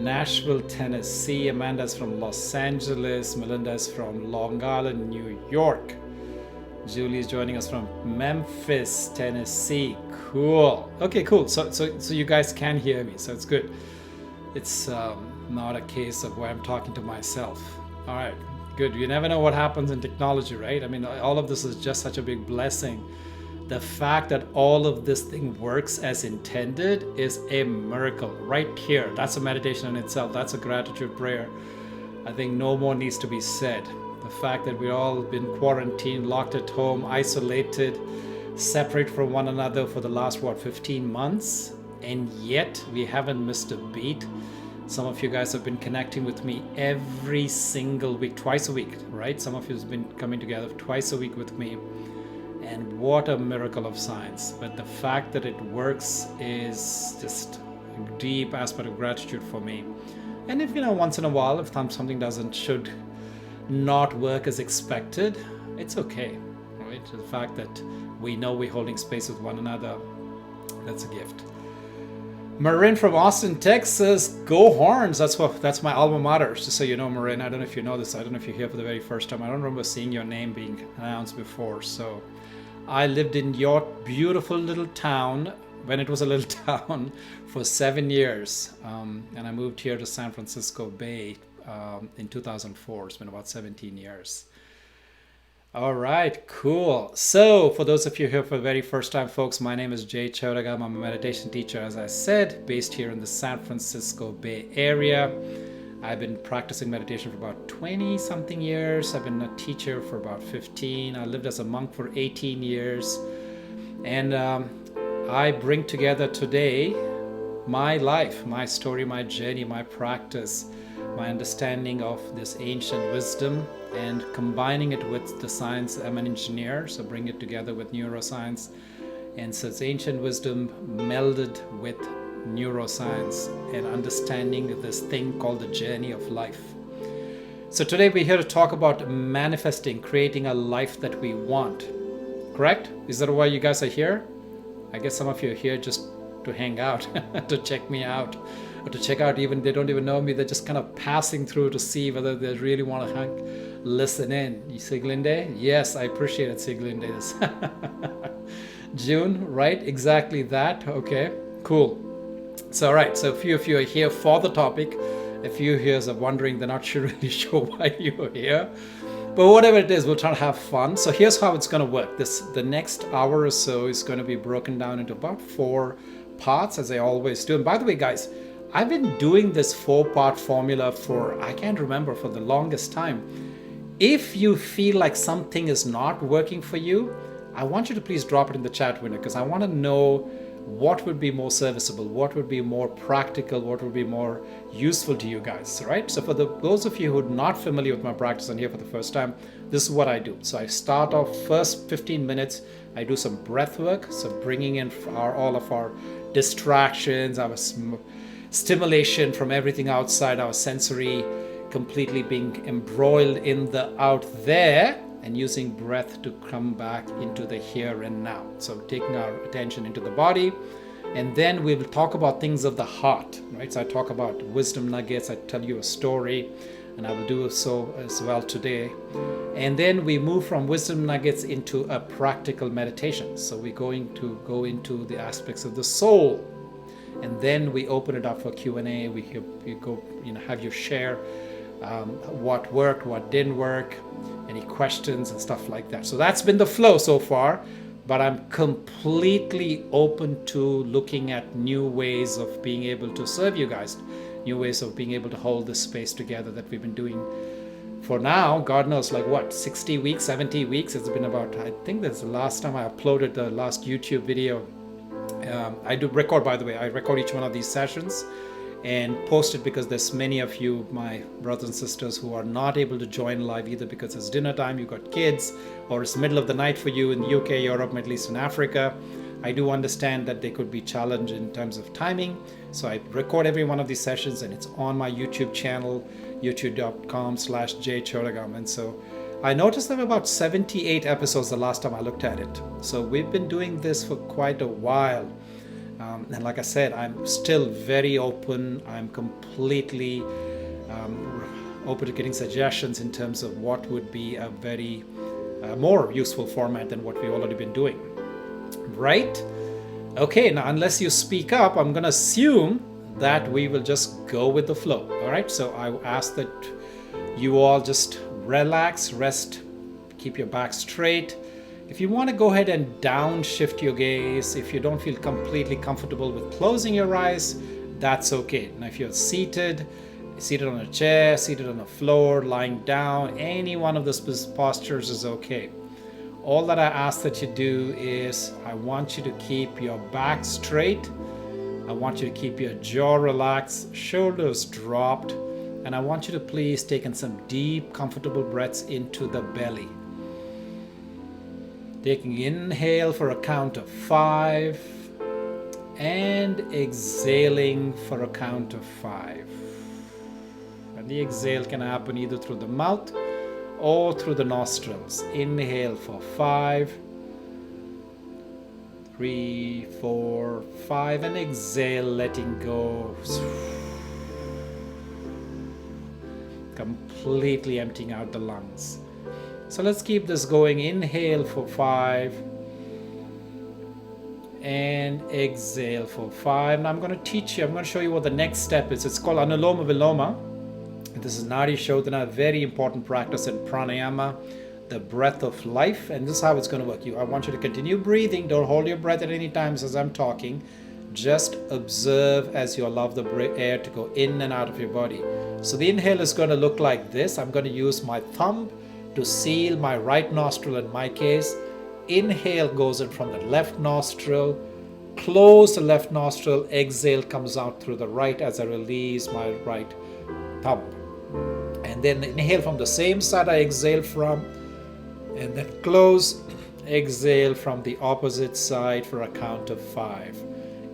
Nashville, Tennessee. Amanda's from Los Angeles. Melinda's from Long Island, New York. Julie's joining us from Memphis, Tennessee. Cool. Okay, cool. So you guys can hear me, so it's good. It's not a case of where I'm talking to myself. All right, good. You never know what happens in technology, right? I mean, all of this is just such a big blessing. The fact that all of this thing works as intended is a miracle right here. That's a meditation in itself. That's a gratitude prayer. I think no more needs to be said. The fact that we've all been quarantined, locked at home, isolated, separate from one another for the last, 15 months, and yet we haven't missed a beat. Some of you guys have been connecting with me every single week, twice a week, right? Some of you have been coming together twice a week with me, and what a miracle of science. But the fact that it works is just a deep aspect of gratitude for me. And if, once in a while, if something should not work as expected, it's okay, right? The fact that we know we're holding space with one another, that's a gift. Marin from Austin, Texas. Go Horns. That's my alma mater. Just so you know, Marin, I don't know if you know this. I don't know if you're here for the very first time. I don't remember seeing your name being announced before. So I lived in your beautiful little town when it was a little town for 7 years. And I moved here to San Francisco Bay in 2004. It's been about 17 years. All right, cool. So for those of you here for the very first time, folks, my name is Jay Chodagam. I'm a meditation teacher, as I said, based here in the San Francisco Bay Area. I've been practicing meditation for about 20 something years. I've been a teacher for about 15. I lived as a monk for 18 years. And I bring together today my life, my story, my journey, my practice, my understanding of this ancient wisdom, and combining it with the science. I'm an engineer, so bring it together with neuroscience. And so it's ancient wisdom melded with neuroscience and understanding this thing called the journey of life. So today we're here to talk about manifesting, creating a life that we want. Correct? Is that why you guys are here? I guess some of you are here just to hang out, to check me out, or to check out even, they don't even know me, they're just kind of passing through to see whether they really want to listen in. Siglinde? Yes, I appreciate it, Siglinde. June, right? Exactly that. Okay, cool. So, all right, so a few of you are here for the topic. A few here are wondering, they're not really sure why you're here. But whatever it is, we'll try to have fun. So here's how it's going to work. The next hour or so is going to be broken down into about 4 parts, as I always do. And by the way, guys, I've been doing this 4-part formula for, I can't remember, for the longest time. If you feel like something is not working for you, I want you to please drop it in the chat window, because I want to know what would be more serviceable, what would be more practical, what would be more useful to you guys, right? So for those of you who are not familiar with my practice and here for the first time, this is what I do. So I start off first 15 minutes, I do some breath work, so bringing in all of our distractions, our stimulation from everything outside, our sensory completely being embroiled in the out there, and using breath to come back into the here and now. So taking our attention into the body, and then we will talk about things of the heart, right? So I talk about wisdom nuggets, I tell you a story, and I will do so as well today. And then we move from wisdom nuggets into a practical meditation. So we're going to go into the aspects of the soul, and then we open it up for Q&A. We go, have you share what worked, what didn't work, any questions and stuff like that. So that's been the flow so far, but I'm completely open to looking at new ways of being able to serve you guys, new ways of being able to hold this space together that we've been doing for now, God knows, like what, 60 weeks, 70 weeks. It's been about, I think that's the last time I uploaded the last YouTube video. I do record, by the way, I record each one of these sessions and post it, because there's many of you, my brothers and sisters, who are not able to join live either because it's dinner time, you've got kids, or it's middle of the night for you in the UK, Europe, Middle East, and Africa. I do understand that they could be challenged in terms of timing. So I record every one of these sessions, and it's on my YouTube channel, youtube.com/jchodagam. And so I noticed there were about 78 episodes the last time I looked at it. So we've been doing this for quite a while. And like I said, I'm still very open. I'm completely open to getting suggestions in terms of what would be a very more useful format than what we've already been doing. Right? Okay, now unless you speak up, I'm going to assume that we will just go with the flow. All right, so I ask that you all just relax, rest, keep your back straight. If you want to go ahead and downshift your gaze, if you don't feel completely comfortable with closing your eyes, that's okay. Now, if you're seated on a chair, seated on the floor, lying down, any one of those postures is okay. All that I ask that you do is I want you to keep your back straight. I want you to keep your jaw relaxed, shoulders dropped, and I want you to please take in some deep, comfortable breaths into the belly. Taking inhale for a count of 5 and exhaling for a count of 5. And the exhale can happen either through the mouth or through the nostrils. Inhale for 5, 3, 4, 5, and exhale, letting go. Completely emptying out the lungs. So let's keep this going. Inhale for 5 and exhale for 5. Now I'm going to show you what the next step is. It's called Anuloma Viloma. This is Nadi Shodhana, a very important practice in pranayama, the breath of life. And this is how it's going to work. I want you to continue breathing. Don't hold your breath at any times as I'm talking. Just observe as you allow the air to go in and out of your body. So the inhale is going to look like this. I'm going to use my thumb to seal my right nostril in my case. Inhale goes in from the left nostril. Close the left nostril. Exhale comes out through the right as I release my right thumb. And then inhale from the same side I exhale from. And then close. Exhale from the opposite side for a count of 5.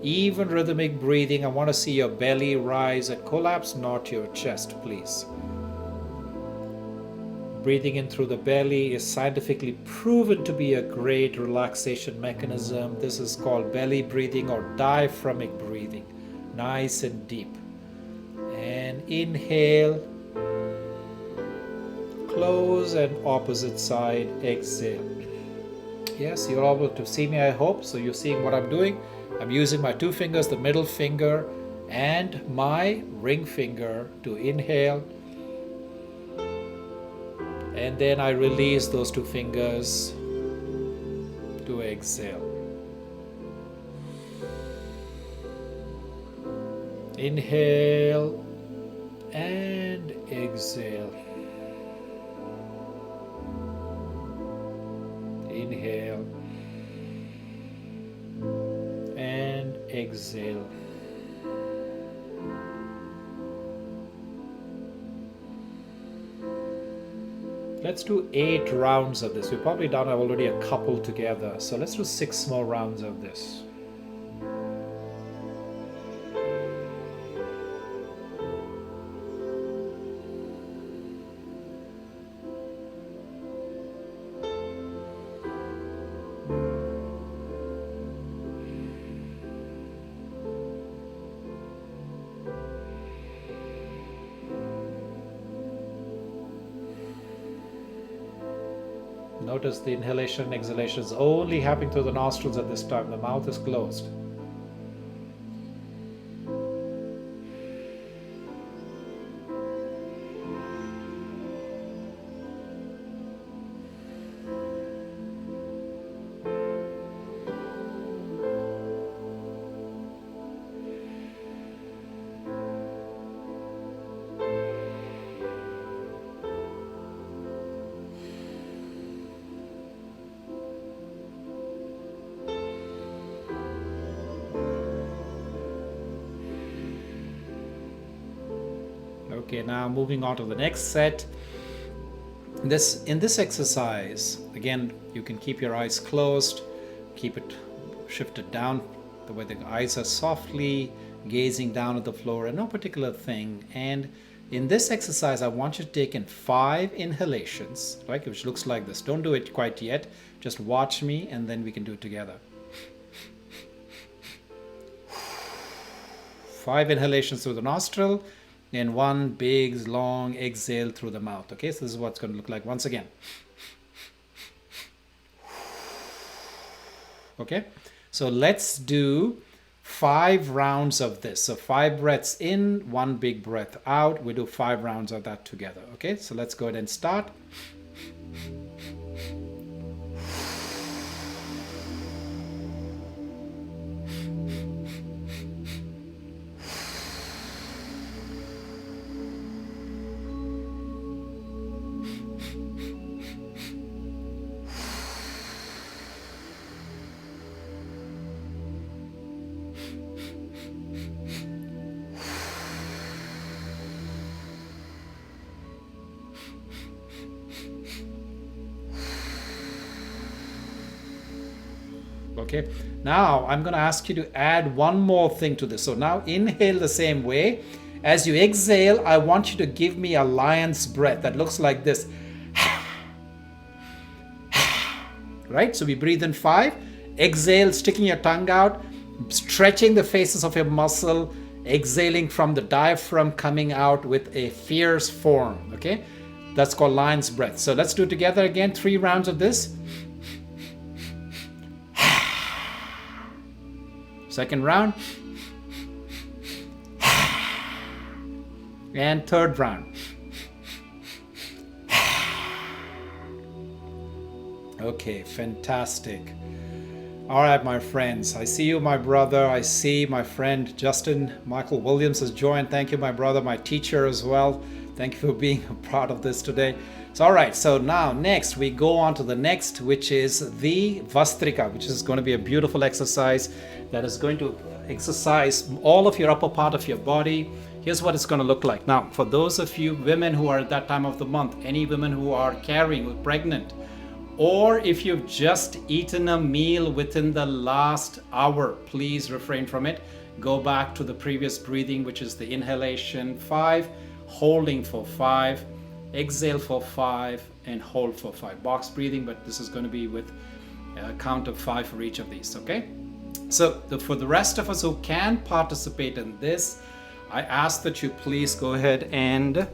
Even rhythmic breathing. I want to see your belly rise and collapse, not your chest, please. Breathing in through the belly is scientifically proven to be a great relaxation mechanism. This is called belly breathing or diaphragmic breathing. Nice and deep. And inhale. Close and opposite side, exhale. Yes, you're able to see me, I hope. So you're seeing what I'm doing. I'm using my 2 fingers, the middle finger and my ring finger to inhale. And then I release those 2 fingers to exhale. Inhale and exhale. Inhale and exhale. Let's do 8 rounds of this. We've probably done already a couple together. So let's do 6 more rounds of this. Notice the inhalation and exhalation is only happening through the nostrils at this time. The mouth is closed. Okay, now moving on to the next set. In this exercise, again, you can keep your eyes closed, keep it shifted down the way the eyes are softly gazing down at the floor and no particular thing. And in this exercise, I want you to take in 5 inhalations, right, which looks like this. Don't do it quite yet. Just watch me and then we can do it together. 5 inhalations through the nostril and 1 big long exhale through the mouth. Okay, so this is what it's going to look like once again. Okay, so let's do 5 rounds of this. So 5 breaths in, 1 big breath out. We do 5 rounds of that together. Okay, so let's go ahead and start. Okay, now I'm going to ask you to add one more thing to this. So now inhale the same way. As you exhale, I want you to give me a lion's breath that looks like this. Right? So we breathe in 5. Exhale, sticking your tongue out, stretching the faces of your muscle, exhaling from the diaphragm, coming out with a fierce form. Okay, that's called lion's breath. So let's do it together again. 3 rounds of this. Second round. And third round. Okay, fantastic. All right, my friends. I see you, my brother. I see my friend Justin Michael Williams has joined. Thank you, my brother, my teacher as well. Thank you for being a part of this today. So, all right, so now next we go on to the next, which is the Vastrika, which is going to be a beautiful exercise that is going to exercise all of your upper part of your body. Here's what it's going to look like. Now, for those of you women who are at that time of the month, any women who are carrying or pregnant, or if you've just eaten a meal within the last hour, please refrain from it. Go back to the previous breathing, which is the inhalation 5, holding for 5, exhale for 5, and hold for 5. Box breathing, but this is going to be with a count of 5 for each of these, okay? So for the rest of us who can participate in this, I ask that you please go ahead and,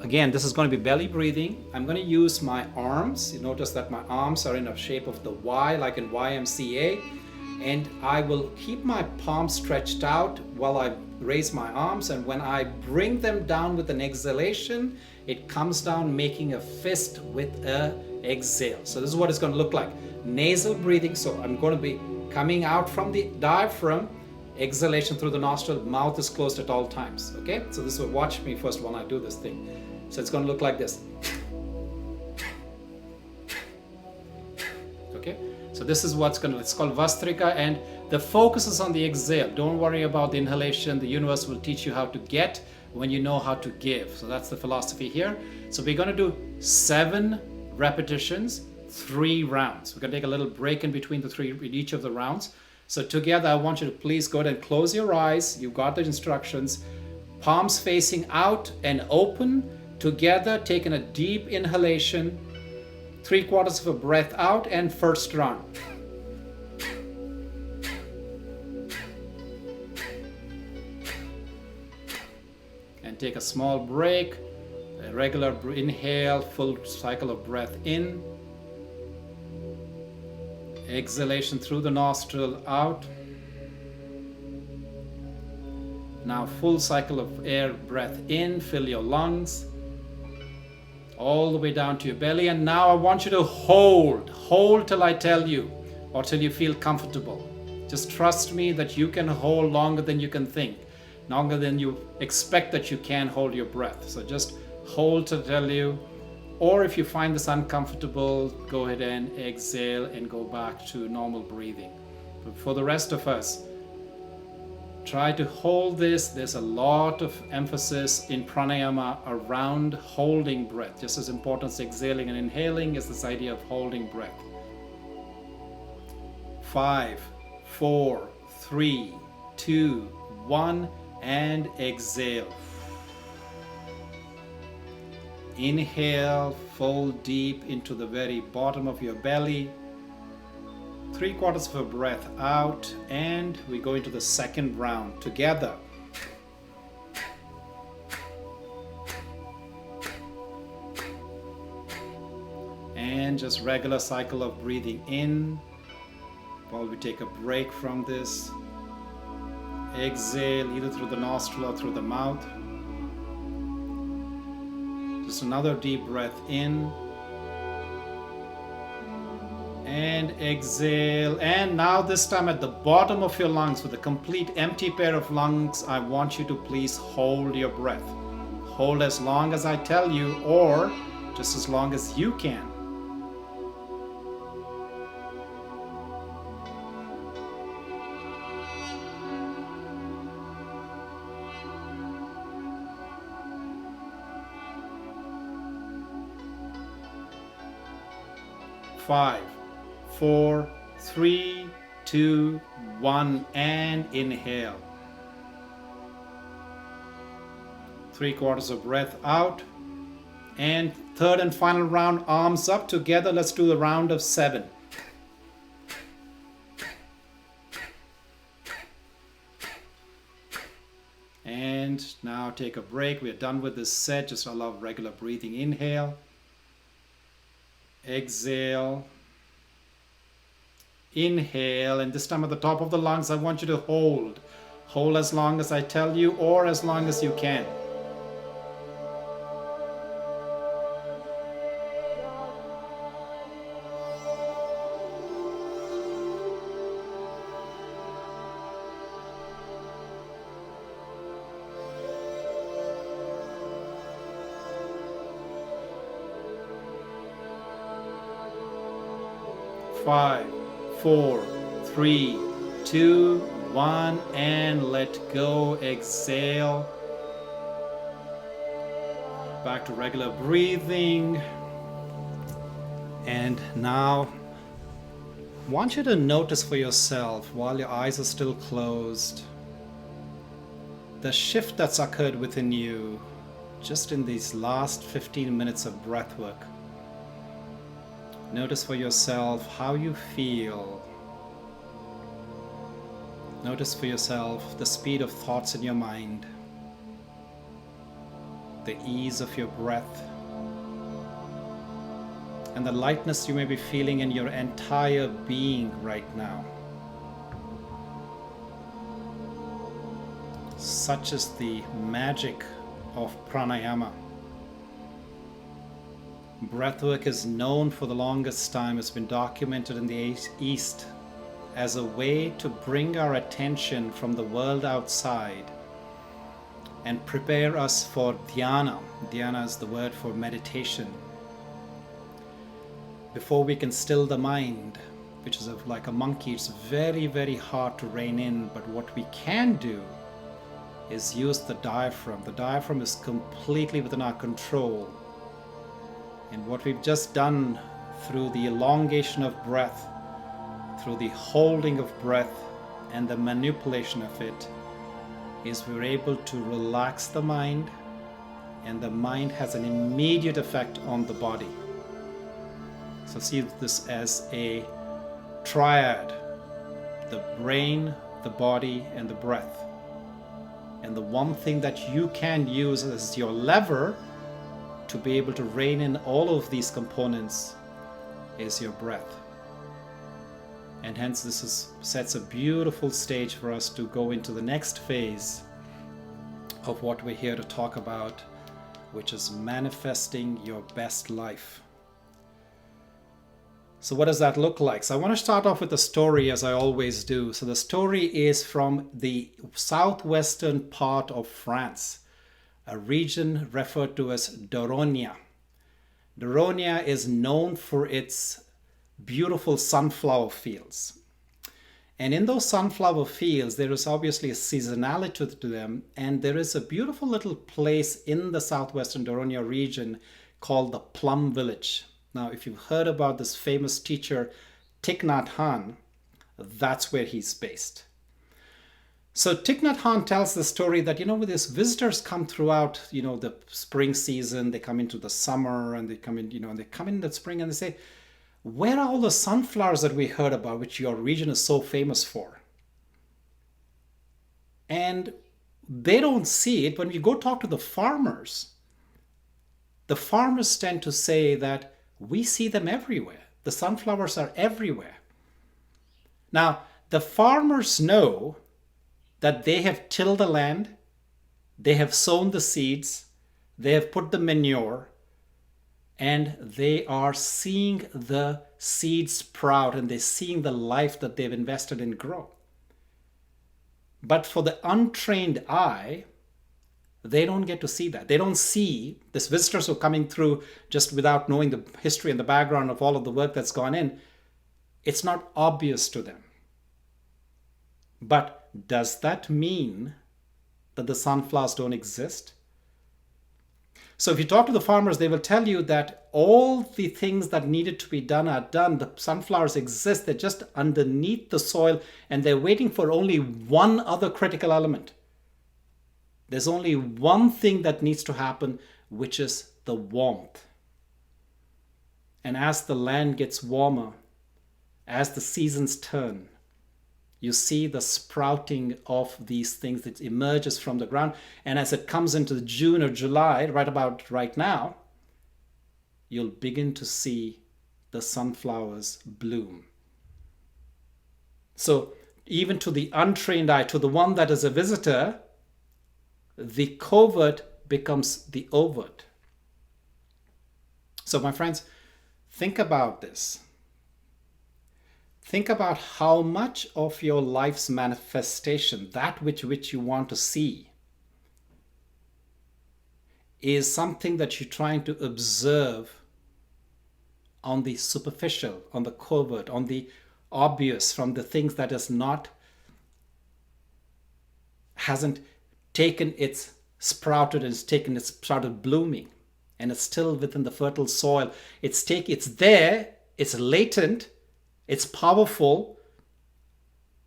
again, this is going to be belly breathing. I'm going to use my arms. You notice that my arms are in a shape of the Y, like in YMCA. And I will keep my palms stretched out while I raise my arms. And when I bring them down with an exhalation, it comes down making a fist with a exhale. So this is what it's going to look like. Nasal breathing. So I'm going to be coming out from the diaphragm, exhalation through the nostril, mouth is closed at all times. Okay, so this will watch me first when I do this thing. So it's going to look like this. Okay, so this is what's going to, it's called Vastrika, and the focus is on the exhale. Don't worry about the inhalation. The universe will teach you how to get when you know how to give. So that's the philosophy here. So we're going to do 7 repetitions, 3 rounds. We're going to take a little break in between the 3 in each of the rounds. So together, I want you to please go ahead and close your eyes. You've got the instructions. Palms facing out and open. Together, taking a deep inhalation, 3/4 of a breath out, and first round. And take a small break, a regular inhale, full cycle of breath in. Exhalation through the nostril out. Now full cycle of air, breath in, fill your lungs all the way down to your belly. And now I want you to hold till I tell you, or till you feel comfortable. Just trust me that you can hold longer than you can think, longer than you expect that you can hold your breath. So just hold to tell you. Or if you find this uncomfortable, go ahead and exhale and go back to normal breathing. But for the rest of us, try to hold this. There's a lot of emphasis in pranayama around holding breath. Just as important as exhaling and inhaling is this idea of holding breath. 5, 4, 3, 2, 1, and exhale. Inhale, fold deep into the very bottom of your belly. 3/4 of a breath out, and we go into the second round together. and just regular cycle of breathing in while we take a break from this. Exhale either through the nostril or through the mouth. Just another deep breath in and exhale. And now this time at the bottom of your lungs, with a complete empty pair of lungs, I want you to please hold your breath. Hold as long as I tell you, or just as long as you can. Five, 4, 3, 2, 1, and inhale. 3/4 of breath out. And third and final round, arms up together. Let's do the round of 7. And now take a break. We're done with this set. Just allow regular breathing. Inhale. Exhale. Inhale, and this time at the top of the lungs, I want you to hold. Hold as long as I tell you, or as long as you can. Five, 4, 3, 2, 1, and let go. Exhale. Back to regular breathing. And now I want you to notice for yourself, while your eyes are still closed, the shift that's occurred within you just in these last 15 minutes of breath work. Notice for yourself how you feel. Notice for yourself the speed of thoughts in your mind, the ease of your breath, and the lightness you may be feeling in your entire being right now. Such is the magic of pranayama. Breathwork is known for the longest time, it's been documented in the East as a way to bring our attention from the world outside and prepare us for Dhyana. Dhyana is the word for meditation. Before we can still the mind, which is like a monkey, it's very, very hard to rein in, but what we can do is use the diaphragm. The diaphragm is completely within our control. And what we've just done through the elongation of breath, through the holding of breath and the manipulation of it, is we're able to relax the mind, and the mind has an immediate effect on the body. So see this as a triad: the brain, the body, and the breath. And the one thing that you can use as your lever to be able to rein in all of these components is your breath. And hence sets a beautiful stage for us to go into the next phase of what we're here to talk about, which is manifesting your best life. So what does that look like? So I want to start off with a story, as I always do. So the story is from the southwestern part of France, a region referred to as Dauronia. Dauronia is known for its beautiful sunflower fields. And in those sunflower fields, there is obviously a seasonality to them. And there is a beautiful little place in the southwestern Dauronia region called the Plum Village. Now, if you've heard about this famous teacher, Thich Nhat Hanh, that's where he's based. So Thich Nhat Hanh tells the story that, when these visitors come throughout, the spring season, they come into the summer, and they come in, and they come in the spring, and they say, where are all the sunflowers that we heard about, which your region is so famous for? And they don't see it. When you go talk to the farmers tend to say that we see them everywhere. The sunflowers are everywhere. Now, the farmers know that they have tilled the land, they have sown the seeds, they have put the manure, and they are seeing the seeds sprout, and they're seeing the life that they've invested in grow. But for the untrained eye, they don't get to see that. They don't see these visitors who are coming through just without knowing the history and the background of all of the work that's gone in. It's not obvious to them. But does that mean that the sunflowers don't exist? So if you talk to the farmers, they will tell you that all the things that needed to be done are done. The sunflowers exist. They're just underneath the soil, and they're waiting for only one other critical element. There's only one thing that needs to happen, which is the warmth. And as the land gets warmer, as the seasons turn, you see the sprouting of these things that emerges from the ground. And as it comes into June or July, right about right now, you'll begin to see the sunflowers bloom. So even to the untrained eye, to the one that is a visitor, the covert becomes the overt. So my friends, think about this. Think about how much of your life's manifestation, that which you want to see, is something that you're trying to observe on the superficial, on the covert, on the obvious, from the things that hasn't taken its sprouted and started blooming, and it's still within the fertile soil. It's there, it's latent, it's powerful,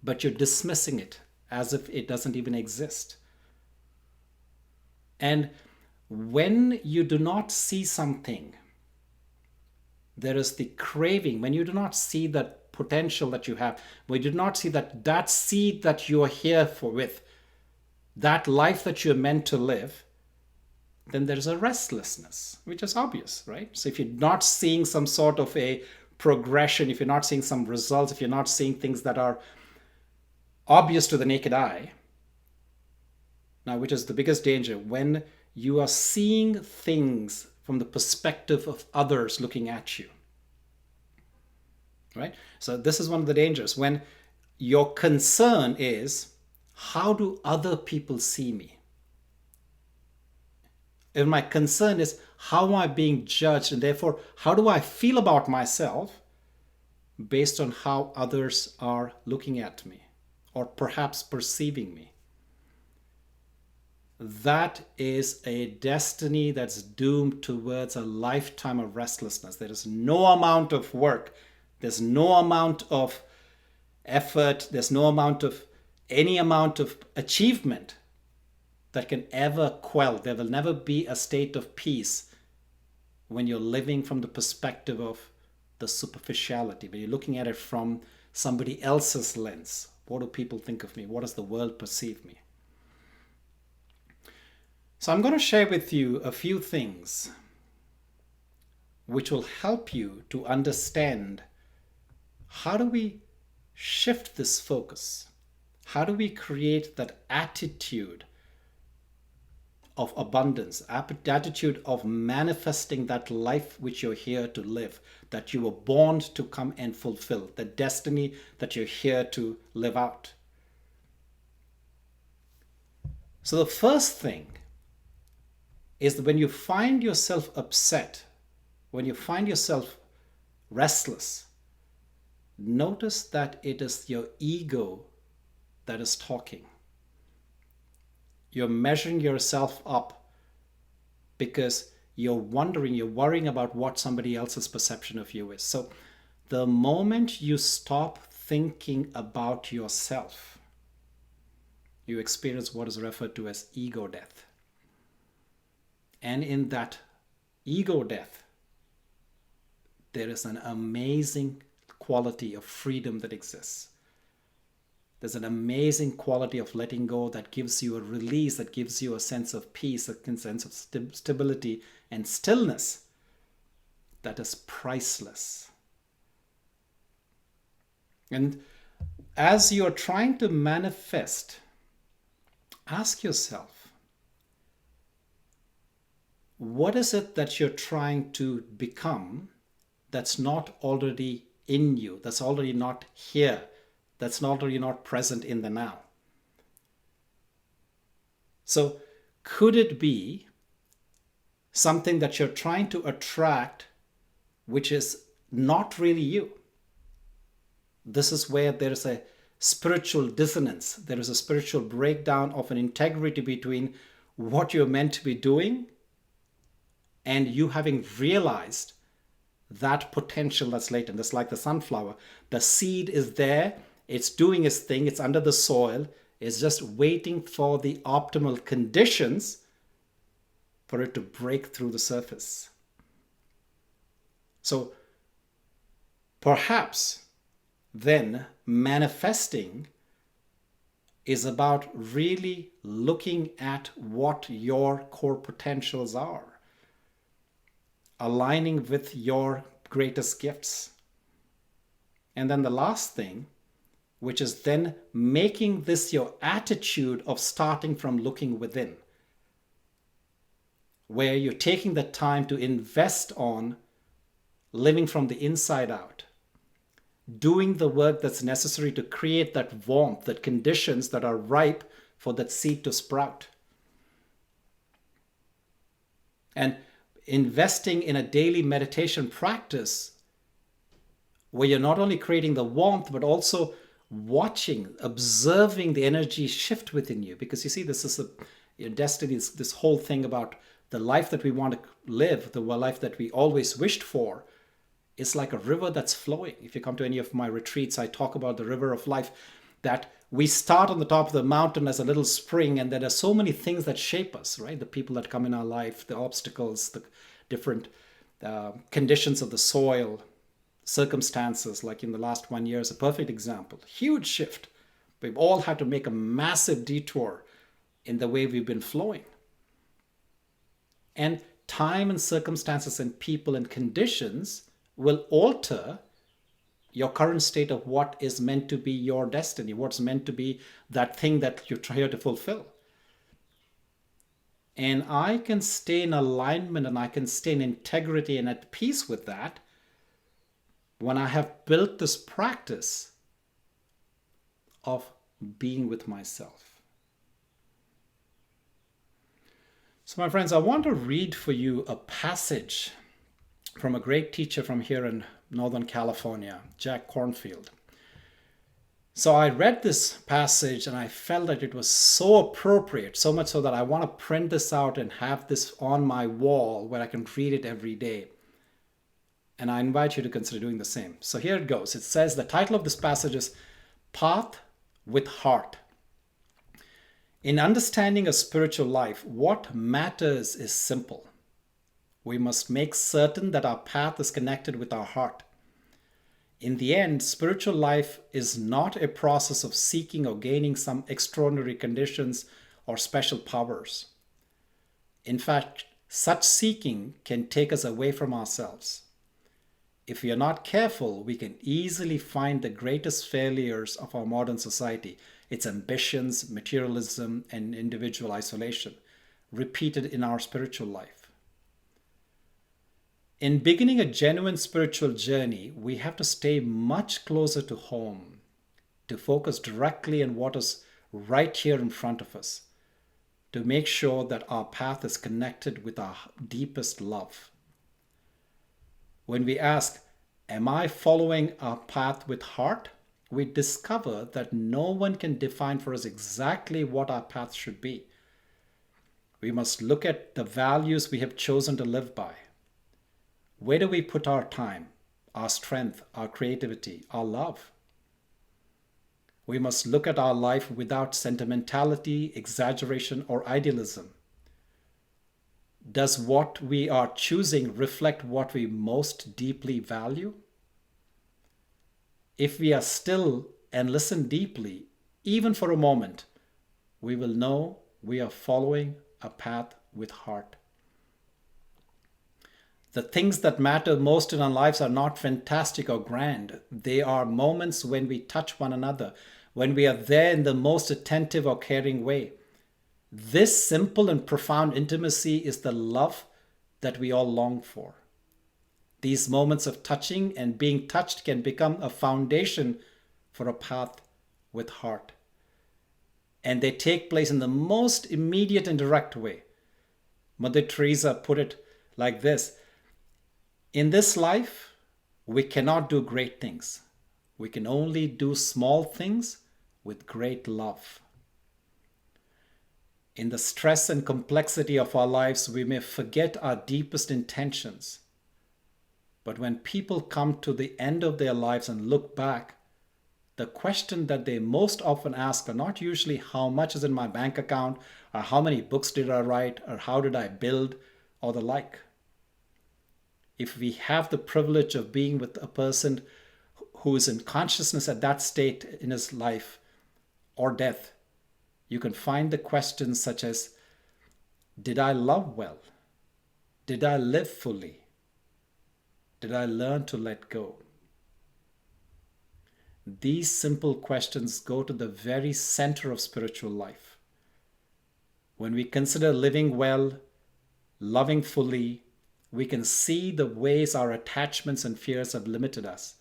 but you're dismissing it as if it doesn't even exist. And when you do not see something, there is the craving. When you do not see that potential that you have, when you do not see that seed that you are here for with, that life that you're meant to live, then there's a restlessness, which is obvious, right? So if you're not seeing some sort of a progression, if you're not seeing some results, if you're not seeing things that are obvious to the naked eye, now, which is the biggest danger, when you are seeing things from the perspective of others looking at you, right? So this is one of the dangers, when your concern is, how do other people see me? And my concern is, how am I being judged? And therefore, how do I feel about myself based on how others are looking at me or perhaps perceiving me? That is a destiny that's doomed towards a lifetime of restlessness. There is no amount of work, there's no amount of effort, there's no amount of any amount of achievement that can ever quell. There will never be a state of peace when you're living from the perspective of the superficiality, when you're looking at it from somebody else's lens. What do people think of me? What does the world perceive me? So I'm going to share with you a few things which will help you to understand, how do we shift this focus? How do we create that attitude of abundance, attitude of manifesting that life which you're here to live, that you were born to come and fulfill, the destiny that you're here to live out? So the first thing is that when you find yourself upset, when you find yourself restless, notice that it is your ego that is talking. You're measuring yourself up because you're worrying about what somebody else's perception of you is. So the moment you stop thinking about yourself, you experience what is referred to as ego death. And in that ego death, there is an amazing quality of freedom that exists. There's an amazing quality of letting go that gives you a release, that gives you a sense of peace, a sense of stability and stillness. that is priceless. And as you're trying to manifest, ask yourself, what is it that you're trying to become that's not already in you, that's already not here, that's already not present in the now? So could it be something that you're trying to attract which is not really you? This is where there is a spiritual dissonance. There is a spiritual breakdown of an integrity between what you're meant to be doing and you having realized that potential that's latent. That's like the sunflower. The seed is there. It's doing its thing. It's under the soil. It's just waiting for the optimal conditions for it to break through the surface. So perhaps then manifesting is about really looking at what your core potentials are, aligning with your greatest gifts. And then the last thing, which is then making this your attitude of starting from looking within, where you're taking the time to invest on living from the inside out, doing the work that's necessary to create that warmth, that conditions that are ripe for that seed to sprout. And investing in a daily meditation practice where you're not only creating the warmth, but also watching, observing the energy shift within you. Because you see, this is your destiny, is this whole thing about the life that we want to live, the life that we always wished for. It's like a river that's flowing. If you come to any of my retreats, I talk about the river of life, that we start on the top of the mountain as a little spring, and there are so many things that shape us, right? The people that come in our life, the obstacles, the different conditions of the soil, circumstances, like in the last 1 year is a perfect example. Huge shift. We've all had to make a massive detour in the way we've been flowing. And time and circumstances and people and conditions will alter your current state of what is meant to be your destiny, what's meant to be that thing that you're here to fulfill. And I can stay in alignment and I can stay in integrity and at peace with that when I have built this practice of being with myself. So my friends, I want to read for you a passage from a great teacher from here in Northern California, Jack Kornfield. So I read this passage and I felt that it was so appropriate, so much so that I want to print this out and have this on my wall where I can read it every day. And I invite you to consider doing the same. So here it goes. It says, the title of this passage is Path with Heart. In understanding a spiritual life, what matters is simple. We must make certain that our path is connected with our heart. In the end, spiritual life is not a process of seeking or gaining some extraordinary conditions or special powers. In fact, such seeking can take us away from ourselves. If we are not careful, we can easily find the greatest failures of our modern society, its ambitions, materialism, and individual isolation, repeated in our spiritual life. In beginning a genuine spiritual journey, we have to stay much closer to home, to focus directly on what is right here in front of us, to make sure that our path is connected with our deepest love. When we ask, am I following our path with heart? We discover that no one can define for us exactly what our path should be. We must look at the values we have chosen to live by. Where do we put our time, our strength, our creativity, our love? We must look at our life without sentimentality, exaggeration, or idealism. Does what we are choosing reflect what we most deeply value? If we are still and listen deeply, even for a moment, we will know we are following a path with heart. The things that matter most in our lives are not fantastic or grand. They are moments when we touch one another, when we are there in the most attentive or caring way. This simple and profound intimacy is the love that we all long for. These moments of touching and being touched can become a foundation for a path with heart. And they take place in the most immediate and direct way. Mother Teresa put it like this: in this life, we cannot do great things. We can only do small things with great love. In the stress and complexity of our lives, we may forget our deepest intentions. But when people come to the end of their lives and look back, the question that they most often ask are not usually how much is in my bank account, or how many books did I write, or how did I build, or the like. If we have the privilege of being with a person who is in consciousness at that state in his life or death, you can find the questions such as, did I love well? Did I live fully? Did I learn to let go? These simple questions go to the very center of spiritual life. When we consider living well, loving fully, we can see the ways our attachments and fears have limited us,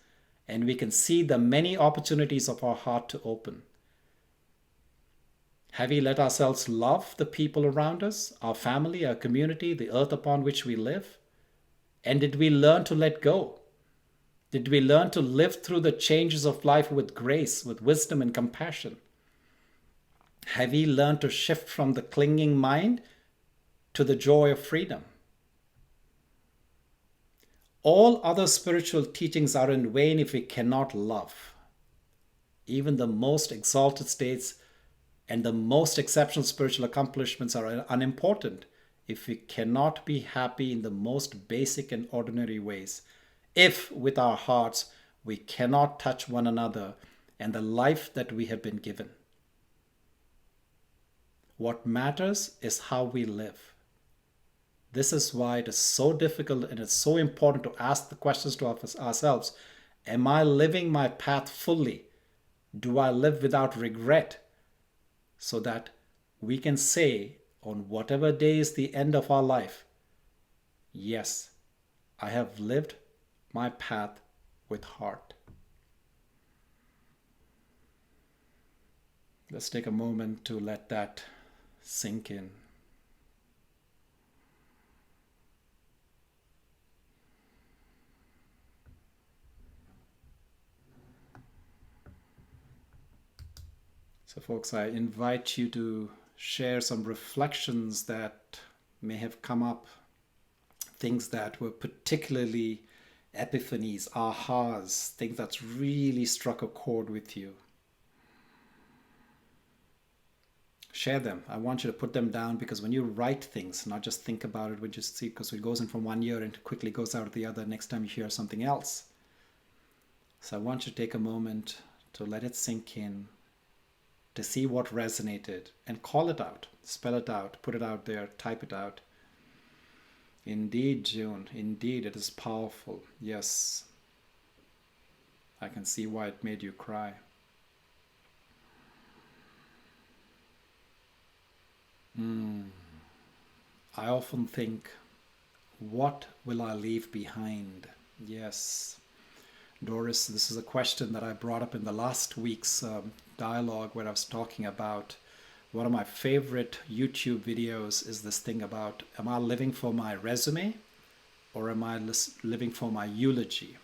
and we can see the many opportunities of our heart to open. Have we let ourselves love the people around us, our family, our community, the earth upon which we live? And did we learn to let go? Did we learn to live through the changes of life with grace, with wisdom and compassion? Have we learned to shift from the clinging mind to the joy of freedom? All other spiritual teachings are in vain if we cannot love. Even the most exalted states and the most exceptional spiritual accomplishments are unimportant if we cannot be happy in the most basic and ordinary ways. If with our hearts we cannot touch one another and the life that we have been given. What matters is how we live. This is why it is so difficult and it's so important to ask the questions to ourselves. Am I living my path fully? Do I live without regret? So that we can say on whatever day is the end of our life, yes, I have lived my path with heart. Let's take a moment to let that sink in. So folks, I invite you to share some reflections that may have come up, things that were particularly epiphanies, ahas, things that's really struck a chord with you. Share them. I want you to put them down, because when you write things, not just think about it, we just see, because it goes in from one ear and quickly goes out of the other next time you hear something else. So I want you to take a moment to let it sink in, to see what resonated, and call it out, spell it out, put it out there, type it out. Indeed, June, indeed, it is powerful. Yes, I can see why it made you cry. I often think, what will I leave behind? Yes. Doris, this is a question that I brought up in the last week's dialogue, where I was talking about one of my favorite YouTube videos is this thing about, am I living for my resume or am I living for my eulogy?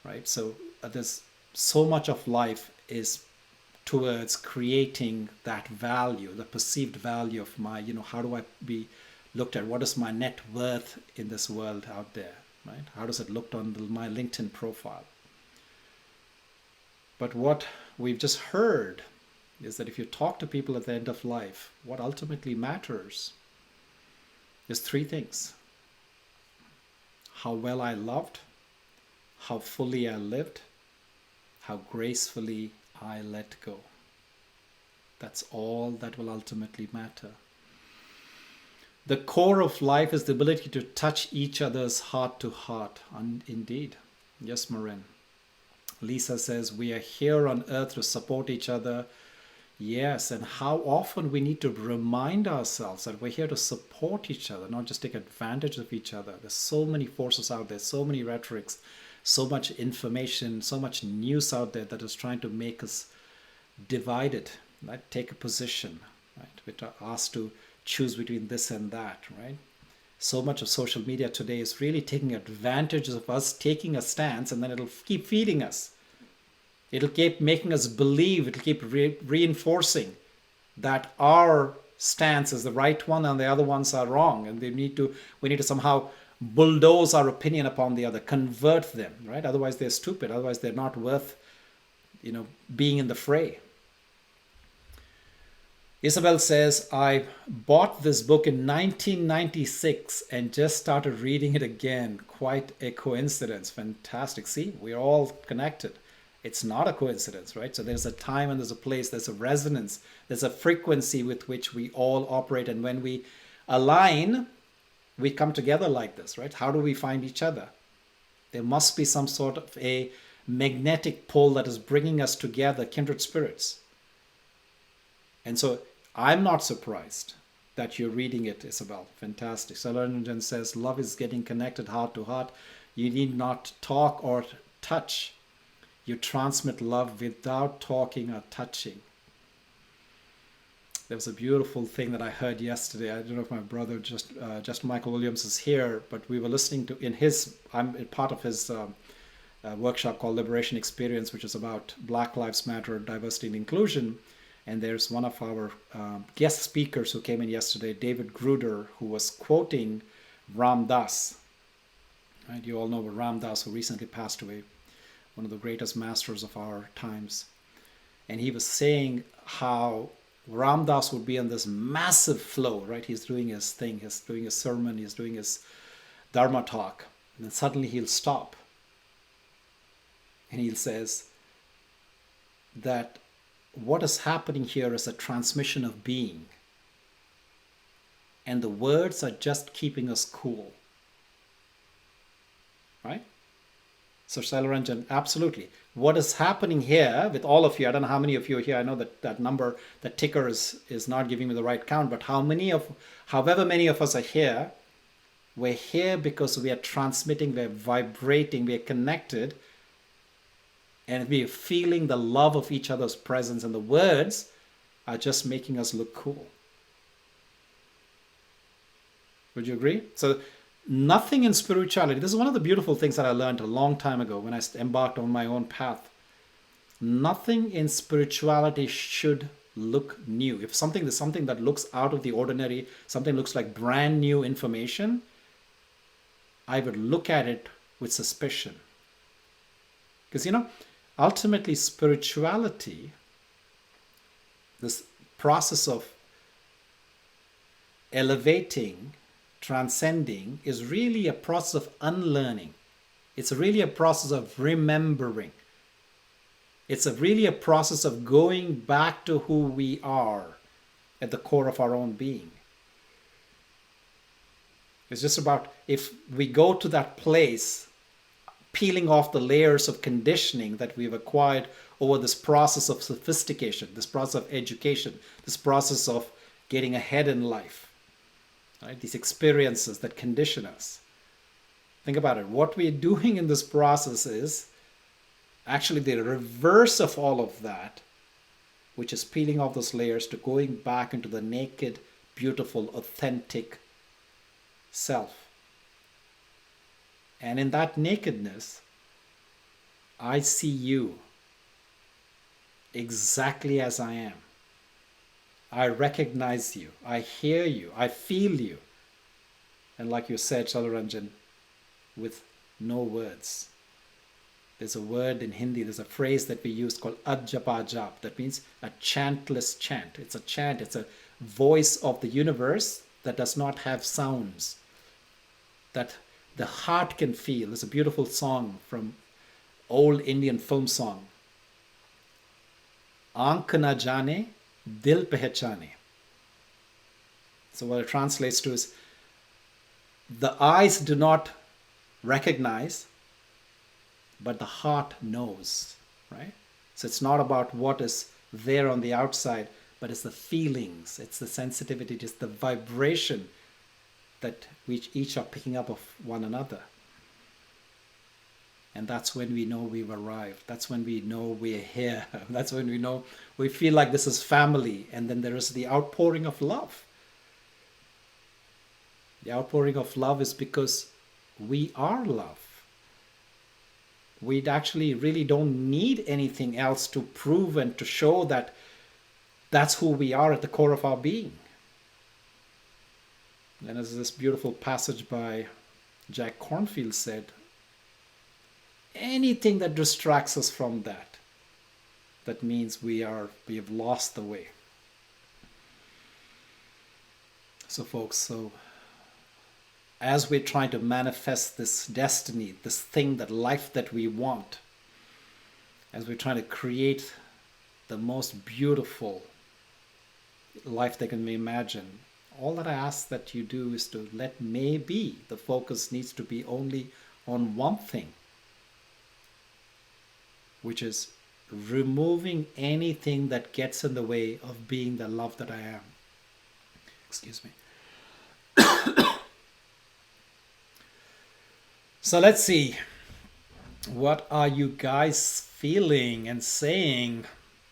Right? So there's so much of life is towards creating that value, the perceived value of my, how do I be looked at? What is my net worth in this world out there? Right? How does it look on my LinkedIn profile? But what we've just heard is that if you talk to people at the end of life, what ultimately matters is three things: how well I loved, how fully I lived, how gracefully I let go. That's all that will ultimately matter. The core of life is the ability to touch each other's heart to heart. And indeed. Yes, Marin. Lisa says, we are here on earth to support each other. Yes, and how often we need to remind ourselves that we're here to support each other, not just take advantage of each other. There's so many forces out there, so many rhetorics, so much information, so much news out there that is trying to make us divided, right? Take a position, right? We're asked to choose between this and that, right? So much of social media today is really taking advantage of us taking a stance, and then it'll keep feeding us. It'll keep making us believe, it'll keep reinforcing that our stance is the right one and the other ones are wrong. And we need to somehow bulldoze our opinion upon the other, convert them, right? Otherwise they're stupid. Otherwise they're not worth, being in the fray. Isabel says, I bought this book in 1996 and just started reading it again. Quite a coincidence. Fantastic. See, we're all connected. It's not a coincidence, right? So there's a time and there's a place, there's a resonance, there's a frequency with which we all operate. And when we align, we come together like this, right? How do we find each other? There must be some sort of a magnetic pull that is bringing us together, kindred spirits. And so I'm not surprised that you're reading it, Isabel. Fantastic. Salaranjan says, love is getting connected heart to heart. You need not talk or touch. You transmit love without talking or touching. There was a beautiful thing that I heard yesterday. I don't know if my brother, just Michael Williams, is here, but we were listening to, I'm part of his workshop called Liberation Experience, which is about Black Lives Matter, diversity and inclusion. And there's one of our guest speakers who came in yesterday, David Gruder, who was quoting Ram Dass. Right? You all know about Ram Dass, who recently passed away, one of the greatest masters of our times. And he was saying how Ram Dass would be on this massive flow, right? He's doing his thing, he's doing his sermon, he's doing his Dharma talk. And then suddenly he'll stop. And he says that what is happening here is a transmission of being. And the words are just keeping us cool. Right? So Shailaranjan, absolutely. What is happening here with all of you, I don't know how many of you are here, I know that number, that ticker is not giving me the right count, but however many of us are here, we're here because we are transmitting, we're vibrating, we're connected, and we're feeling the love of each other's presence, and the words are just making us look cool. Would you agree? So nothing in spirituality, this is one of the beautiful things that I learned a long time ago when I embarked on my own path. Nothing in spirituality should look new. If there's something that looks out of the ordinary, something looks like brand new information, I would look at it with suspicion. Because, ultimately spirituality, this process of elevating, transcending, is really a process of unlearning. It's really a process of remembering. It's really a process of going back to who we are at the core of our own being. It's just about, if we go to that place, peeling off the layers of conditioning that we've acquired over this process of sophistication, this process of education, this process of getting ahead in life, right? These experiences that condition us. Think about it. What we're doing in this process is actually the reverse of all of that, which is peeling off those layers to going back into the naked, beautiful, authentic self. And in that nakedness, I see you exactly as I am. I recognize you. I hear you. I feel you. And like you said, Shalaranjan, with no words. There's a word in Hindi, there's a phrase that we use called Ajapa Jap. That means a chantless chant. It's a chant, it's a voice of the universe that does not have sounds, that the heart can feel. There's a beautiful song from old Indian film song. Aankh na jaane, dil pehchane. So what it translates to is the eyes do not recognize, but the heart knows, right? So it's not about what is there on the outside, but it's the feelings, it's the sensitivity, it's the vibration that we each are picking up of one another. And that's when we know we've arrived. That's when we know we're here. That's when we know we feel like this is family. And then there is the outpouring of love. The outpouring of love is because we are love. We actually really don't need anything else to prove and to show that that's who we are at the core of our being. And as this beautiful passage by Jack Kornfield said, anything that distracts us from that, that means we have lost the way. So folks, as we're trying to manifest this destiny, this thing, that life that we want, as we're trying to create the most beautiful life that can be imagined, all that I ask that you do is to let maybe the focus needs to be only on one thing, which is removing anything that gets in the way of being the love that I am. Excuse me. So let's see. What are you guys feeling and saying?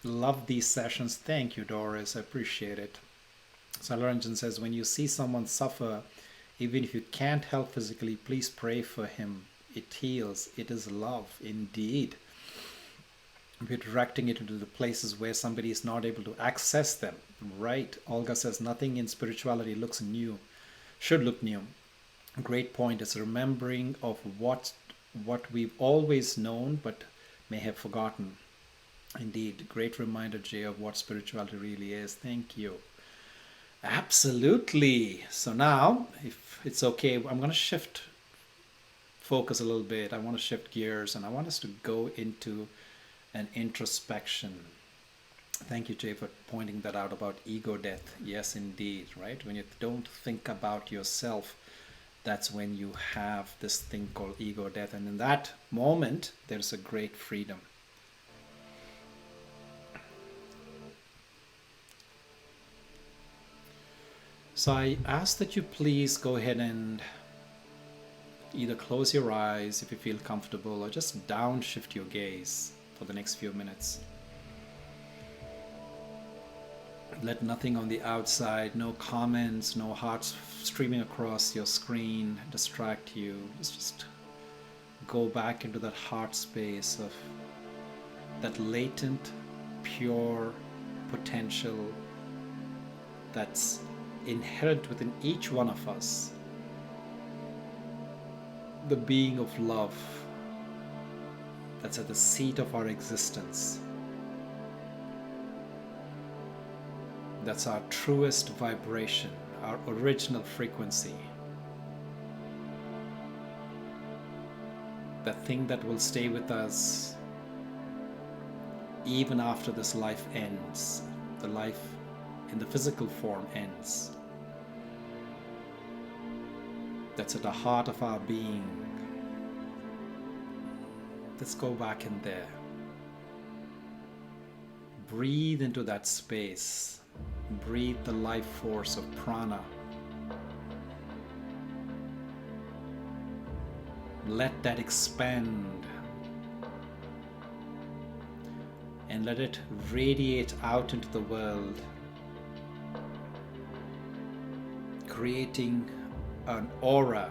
Love these sessions. Thank you, Doris. I appreciate it. Salaranjan says, when you see someone suffer, even if you can't help physically, please pray for him. It heals. It is love, indeed. We're directing it into the places where somebody is not able to access them. Right. Olga says, nothing in spirituality looks new. Should look new. Great point. It's remembering of what we've always known but may have forgotten. Indeed. Great reminder, Jay, of what spirituality really is. Thank you. Absolutely. So now, if it's okay, I'm going to shift focus a little bit. I want to shift gears and I want us to go into an introspection. Thank you, Jay, for pointing that out about ego death. Yes, indeed, right? When you don't think about yourself, that's when you have this thing called ego death. And in that moment, there's a great freedom. So I ask that you please go ahead and either close your eyes if you feel comfortable, or just downshift your gaze for the next few minutes. Let nothing on the outside, no comments, no hearts streaming across your screen distract you. Just go back into that heart space of that latent, pure potential that's inherent within each one of us. The being of love that's at the seat of our existence. That's our truest vibration, our original frequency. The thing that will stay with us even after this life ends, the life in the physical form ends. That's at the heart of our being. Let's go back in there. Breathe into that space. Breathe the life force of prana. Let that expand. And let it radiate out into the world, creating an aura.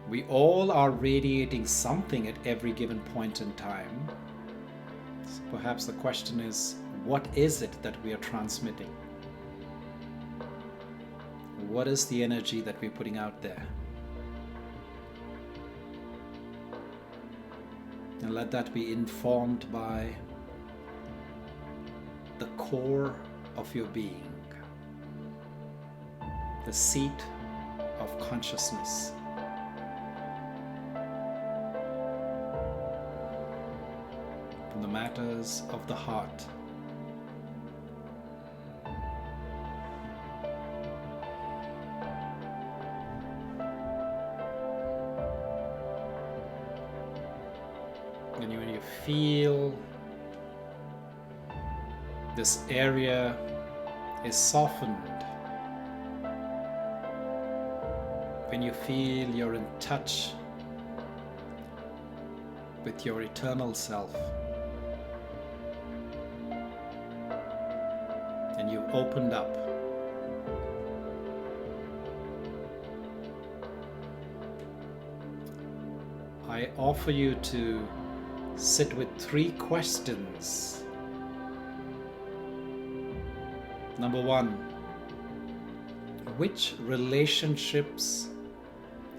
We all are radiating something at every given point in time. So perhaps the question is, what is it that we are transmitting? What is the energy that we're putting out there? And let that be informed by the core of your being, the seat of consciousness. From the matters of the heart. And when you feel this area is softened, when you feel you're in touch with your eternal self, and you opened up, I offer you to sit with 3 questions. Number 1, which relationships,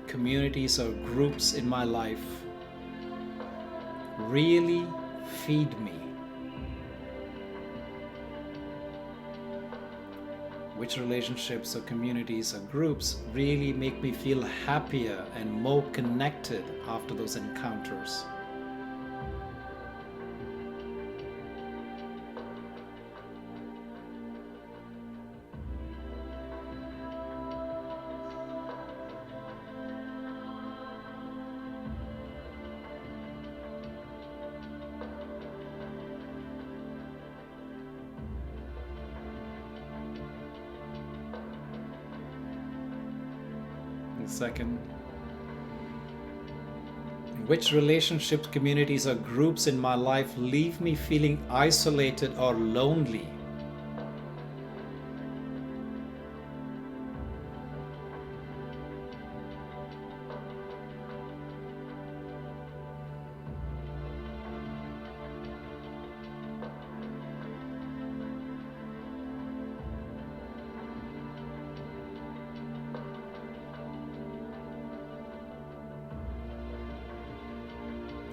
communities, or groups in my life really feed me? Which relationships or communities or groups really make me feel happier and more connected after those encounters? Second, which relationships, communities, or groups in my life leave me feeling isolated or lonely?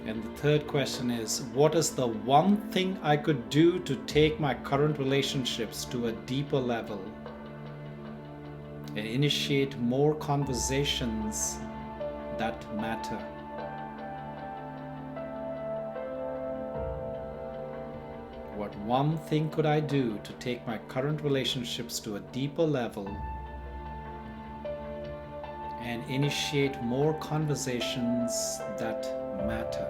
And the third question is, what is the one thing I could do to take my current relationships to a deeper level and initiate more conversations that matter? What one thing could I do to take my current relationships to a deeper level and initiate more conversations that matter?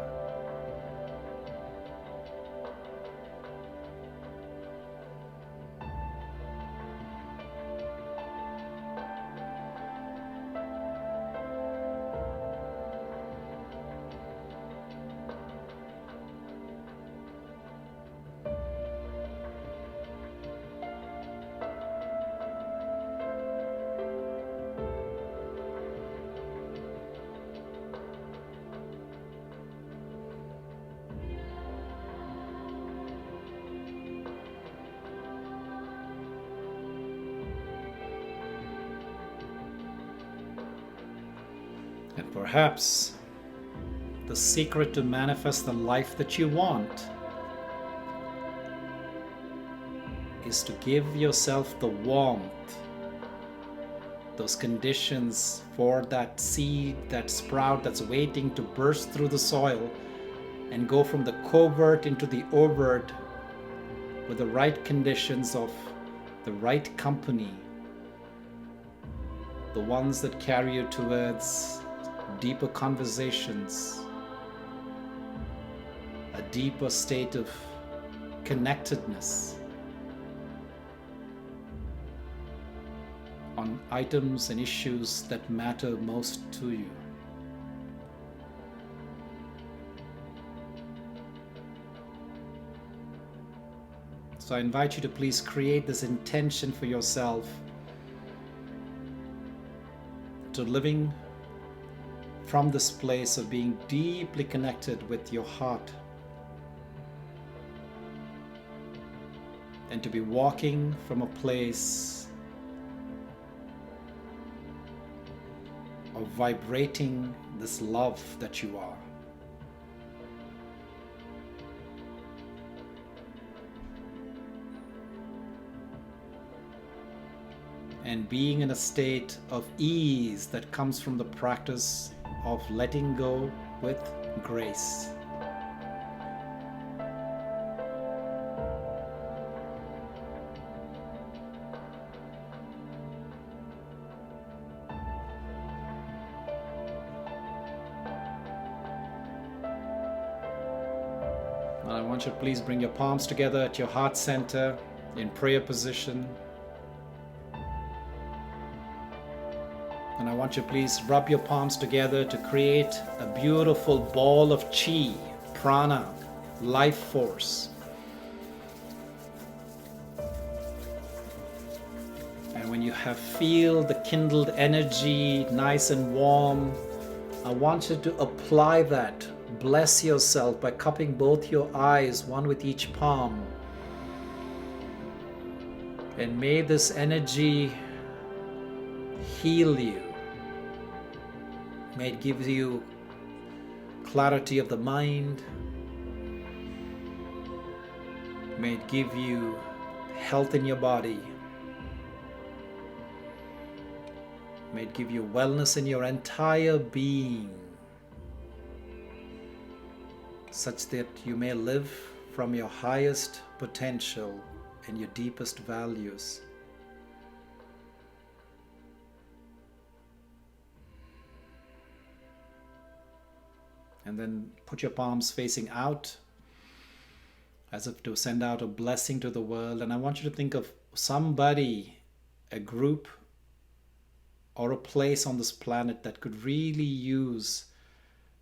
And perhaps the secret to manifest the life that you want is to give yourself the warmth, those conditions for that seed, that sprout that's waiting to burst through the soil and go from the covert into the overt with the right conditions of the right company, the ones that carry you towards deeper conversations, a deeper state of connectedness on items and issues that matter most to you. So I invite you to please create this intention for yourself to living from this place of being deeply connected with your heart, and to be walking from a place of vibrating this love that you are. And being in a state of ease that comes from the practice of letting go with grace. I want you to please bring your palms together at your heart center in prayer position. And I want you to please rub your palms together to create a beautiful ball of chi, prana, life force. And when you feel the kindled energy nice and warm, I want you to apply that. Bless yourself by cupping both your eyes, one with each palm. And may this energy heal you. May it give you clarity of the mind. May it give you health in your body. May it give you wellness in your entire being, such that you may live from your highest potential and your deepest values. And then put your palms facing out as if to send out a blessing to the world. And I want you to think of somebody, a group, or a place on this planet that could really use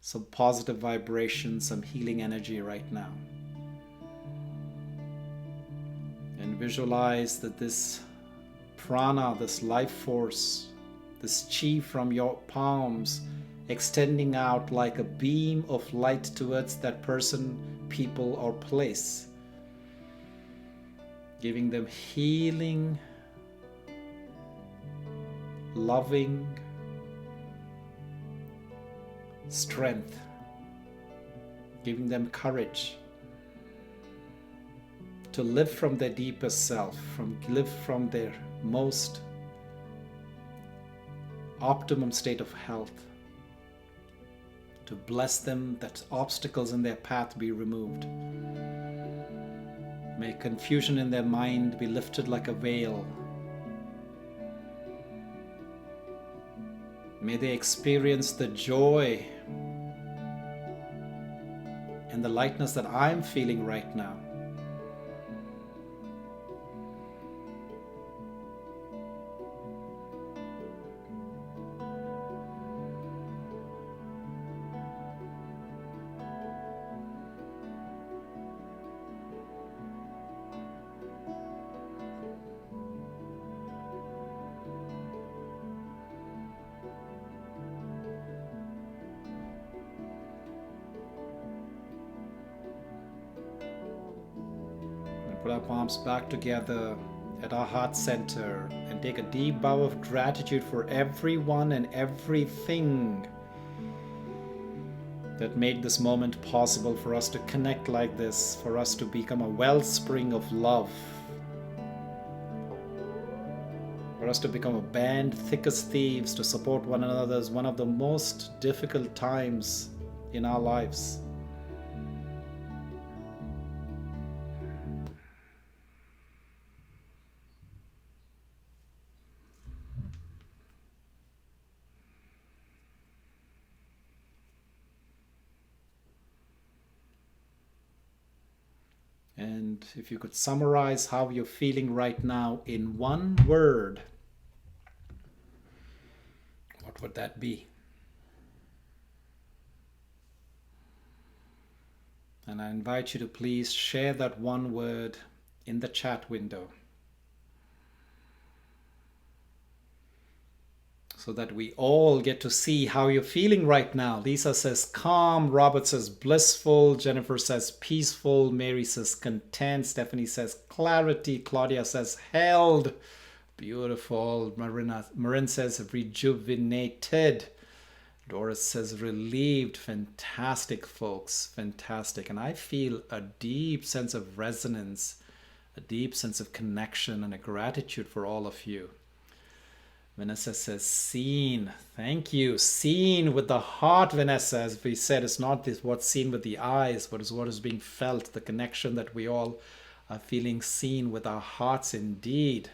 some positive vibration, some healing energy right now. And visualize that this prana, this life force, this chi from your palms extending out like a beam of light towards that person, people, or place, giving them healing, loving strength, giving them courage to live from their deepest self, live from their most optimum state of health, to bless them that obstacles in their path be removed. May confusion in their mind be lifted like a veil. May they experience the joy and the lightness that I'm feeling right now. Put our palms back together at our heart center and take a deep bow of gratitude for everyone and everything that made this moment possible for us to connect like this, for us to become a wellspring of love, for us to become a band thick as thieves to support one another is one of the most difficult times in our lives. And if you could summarize how you're feeling right now in one word, what would that be? And I invite you to please share that one word in the chat window, so that we all get to see how you're feeling right now. Lisa says calm, Robert says blissful, Jennifer says peaceful, Mary says content, Stephanie says clarity, Claudia says held, beautiful, Marin says rejuvenated, Doris says relieved. Fantastic, folks, fantastic. And I feel a deep sense of resonance, a deep sense of connection and a gratitude for all of you. Vanessa says seen. Thank you. Seen with the heart, Vanessa. As we said, it's not this what's seen with the eyes, but it's what is being felt, the connection that we all are feeling seen with our hearts indeed.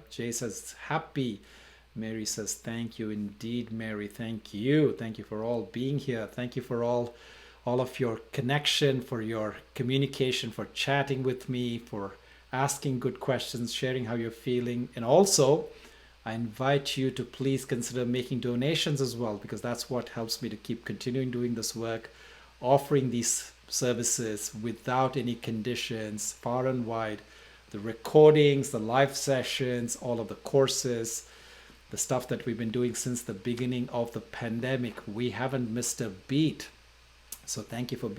Jay says happy. Mary says thank you indeed, Mary. Thank you. Thank you for all being here. Thank you for all all of your connection, for your communication, for chatting with me, for asking good questions, sharing how you're feeling. And also, I invite you to please consider making donations as well, because that's what helps me to keep continuing doing this work, offering these services without any conditions, far and wide. The recordings, the live sessions, all of the courses, the stuff that we've been doing since the beginning of the pandemic. We haven't missed a beat. So thank you for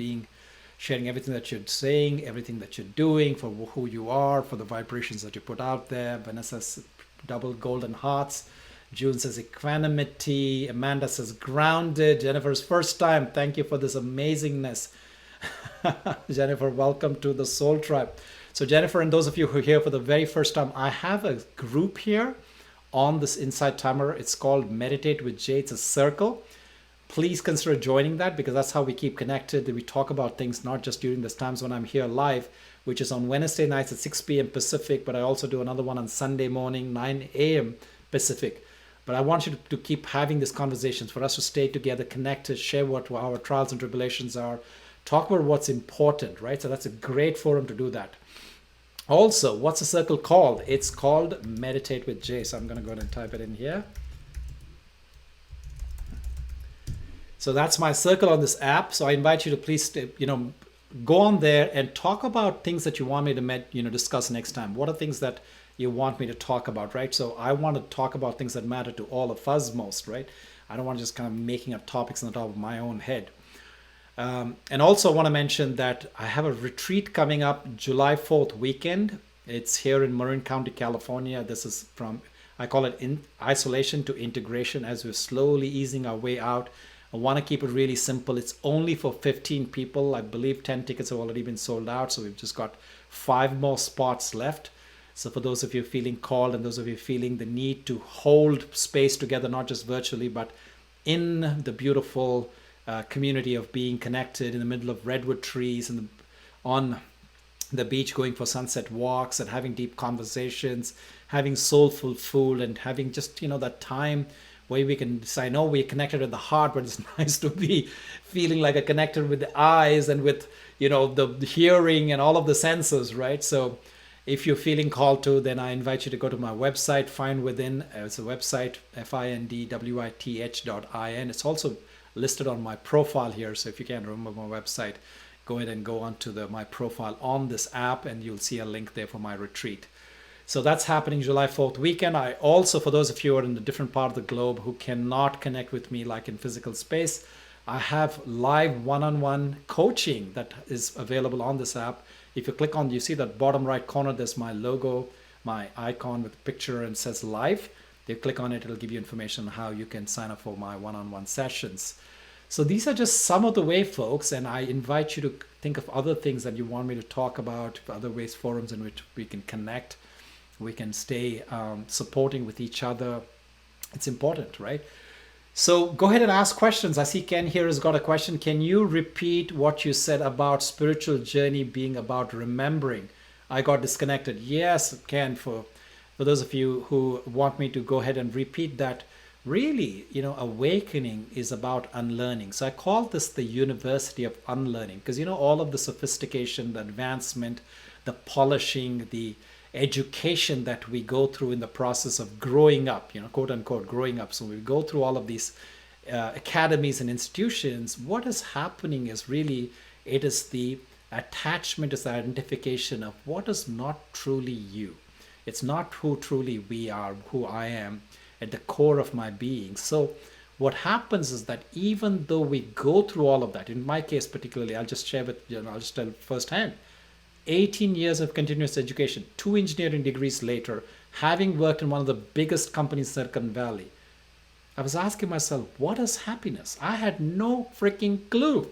sharing everything that you're saying, everything that you're doing, for who you are, for the vibrations that you put out there. Vanessa's double golden hearts. June says equanimity. Amanda says grounded. Jennifer's first time. Thank you for this amazingness. Jennifer, welcome to the Soul Tribe. So Jennifer, and those of you who are here for the very first time, I have a group here on this Insight Timer. It's called Meditate with Jay. It's a circle. Please consider joining that, because that's how we keep connected. We talk about things not just during the times when I'm here live, which is on Wednesday nights at 6 p.m. Pacific, but I also do another one on Sunday morning, 9 a.m. Pacific. But I want you to keep having these conversations, for us to stay together, connected, share what our trials and tribulations are, talk about what's important, right? So that's a great forum to do that. Also, what's the circle called? It's called Meditate with Jay. So I'm going to go ahead and type it in here. So that's my circle on this app. So I invite you to please, go on there and talk about things that you want me to discuss next time. What are things that you want me to talk about, right? So I want to talk about things that matter to all of us most, right? I don't want to just kind of making up topics on the top of my own head. And also I want to mention that I have a retreat coming up July 4th weekend. It's here in Marin County, California. This is I call it isolation to integration, as we're slowly easing our way out. I want to keep it really simple. It's only for 15 people. I believe 10 tickets have already been sold out. So we've just got 5 more spots left. So for those of you feeling called, and those of you feeling the need to hold space together, not just virtually, but in the beautiful community of being connected in the middle of redwood trees and on the beach, going for sunset walks and having deep conversations, having soulful food, and having just, that time where we can say, I know we're connected with the heart, but it's nice to be feeling like a connected with the eyes and with, the hearing and all of the senses, right? So if you're feeling called to, then I invite you to go to my website, Find Within. It's a website, findwith.in. It's also listed on my profile here. So if you can't remember my website, go ahead and go onto my profile on this app, and you'll see a link there for my retreat. So that's happening July 4th weekend. I also, for those of you who are in a different part of the globe who cannot connect with me like in physical space, I have live one-on-one coaching that is available on this app. If you click on, you see that bottom right corner, there's my logo, my icon with a picture, and says live. You click on it, it'll give you information on how you can sign up for my one-on-one sessions. So these are just some of the way, folks, and I invite you to think of other things that you want me to talk about, other ways, forums in which we can connect. We can stay supporting with each other. It's important, right? So go ahead and ask questions. I see Ken here has got a question. Can you repeat what you said about spiritual journey being about remembering? I got disconnected. Yes, Ken, for those of you who want me to go ahead and repeat that, really, awakening is about unlearning. So I call this the university of unlearning, because, all of the sophistication, the advancement, the polishing, the education that we go through in the process of growing up, quote unquote, growing up. So we go through all of these academies and institutions. What is happening is really, it is the attachment, is the identification of what is not truly you. It's not who truly we are, who I am at the core of my being. So what happens is that even though we go through all of that, in my case particularly, I'll just share with I'll just tell firsthand. 18 years of continuous education, 2 engineering degrees later, having worked in one of the biggest companies in Silicon Valley, I was asking myself, what is happiness? I had no freaking clue.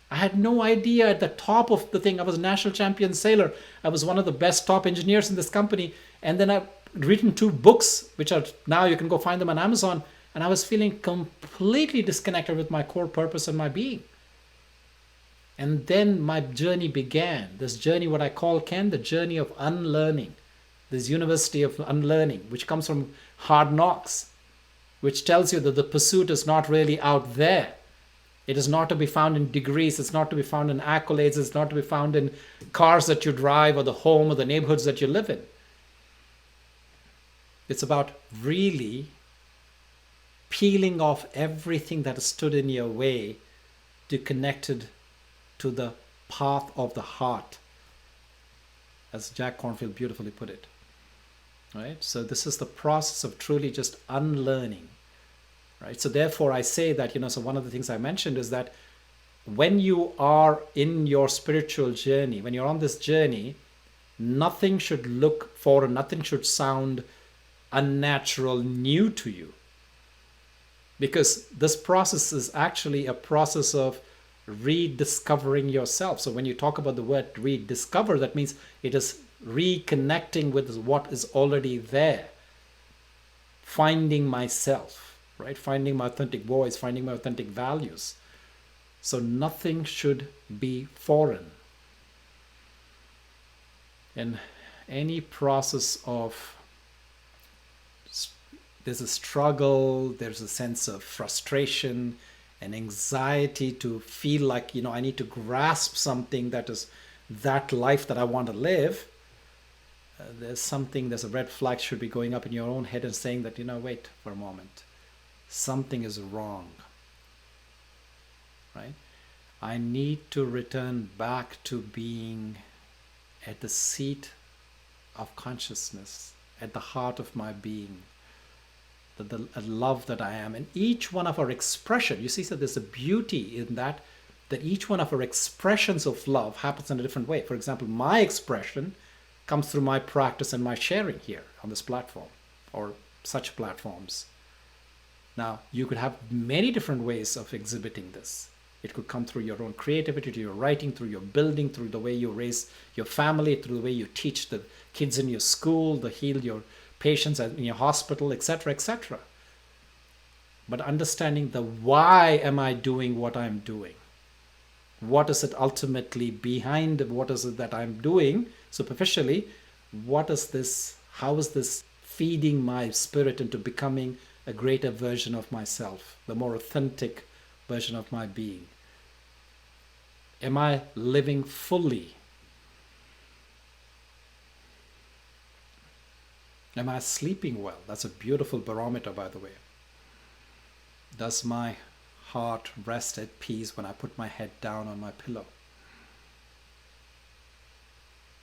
I had no idea at the top of the thing. I was a national champion sailor. I was one of the best top engineers in this company. And then I've written 2 books, which are now you can go find them on Amazon. And I was feeling completely disconnected with my core purpose and my being. And then my journey began. This journey, what I call, Ken, the journey of unlearning. This university of unlearning, which comes from Hard Knocks, which tells you that the pursuit is not really out there. It is not to be found in degrees. It's not to be found in accolades. It's not to be found in cars that you drive or the home or the neighborhoods that you live in. It's about really peeling off everything that has stood in your way to connected to the path of the heart, as Jack Cornfield beautifully put it. Right? So this is the process of truly just unlearning. Right? So therefore I say that, so one of the things I mentioned is that when you are in your spiritual journey, when you're on this journey, nothing should look foreign, nothing should sound unnatural, new to you. Because this process is actually a process of rediscovering yourself. So when you talk about the word rediscover, that means it is reconnecting with what is already there. Finding myself, right? Finding my authentic voice, finding my authentic values. So nothing should be foreign. In any process of, there's a struggle, there's a sense of frustration and anxiety to feel like, I need to grasp something that is that life that I want to live. There's a red flag should be going up in your own head and saying that, wait for a moment. Something is wrong, right? I need to return back to being at the seat of consciousness, at the heart of my being. The love that I am. And each one of our expression, you see, so there's a beauty in that each one of our expressions of love happens in a different way. For example, my expression comes through my practice and my sharing here on this platform or such platforms. Now, you could have many different ways of exhibiting this. It could come through your own creativity, through your writing, through your building, through the way you raise your family, through the way you teach the kids in your school, heal your patients in your hospital, etc., etc. But understanding the why am I doing what I'm doing? What is it ultimately behind? What is it that I'm doing superficially? What is this? How is this feeding my spirit into becoming a greater version of myself, the more authentic version of my being? Am I living fully? Am I sleeping well? That's a beautiful barometer, by the way. Does my heart rest at peace when I put my head down on my pillow?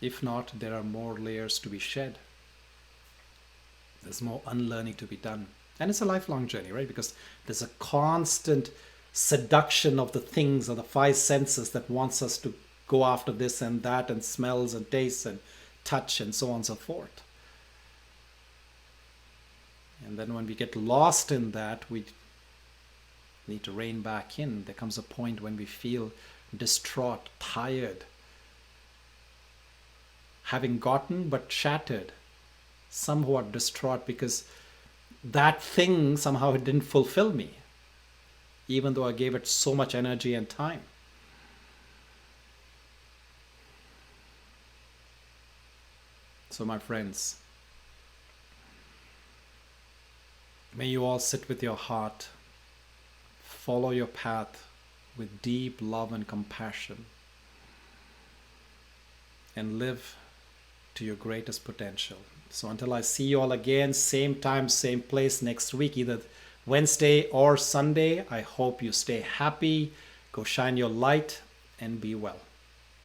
If not, there are more layers to be shed. There's more unlearning to be done. And it's a lifelong journey, right? Because there's a constant seduction of the things or the five senses that wants us to go after this and that and smells and tastes and touch and so on and so forth. And then when we get lost in that, we need to rein back in. There comes a point when we feel distraught, tired, having gotten but shattered, somewhat distraught because that thing somehow it didn't fulfill me, even though I gave it so much energy and time. So my friends, may you all sit with your heart, follow your path with deep love and compassion, and live to your greatest potential. So until I see you all again, same time, same place next week, either Wednesday or Sunday, I hope you stay happy, go shine your light, and be well.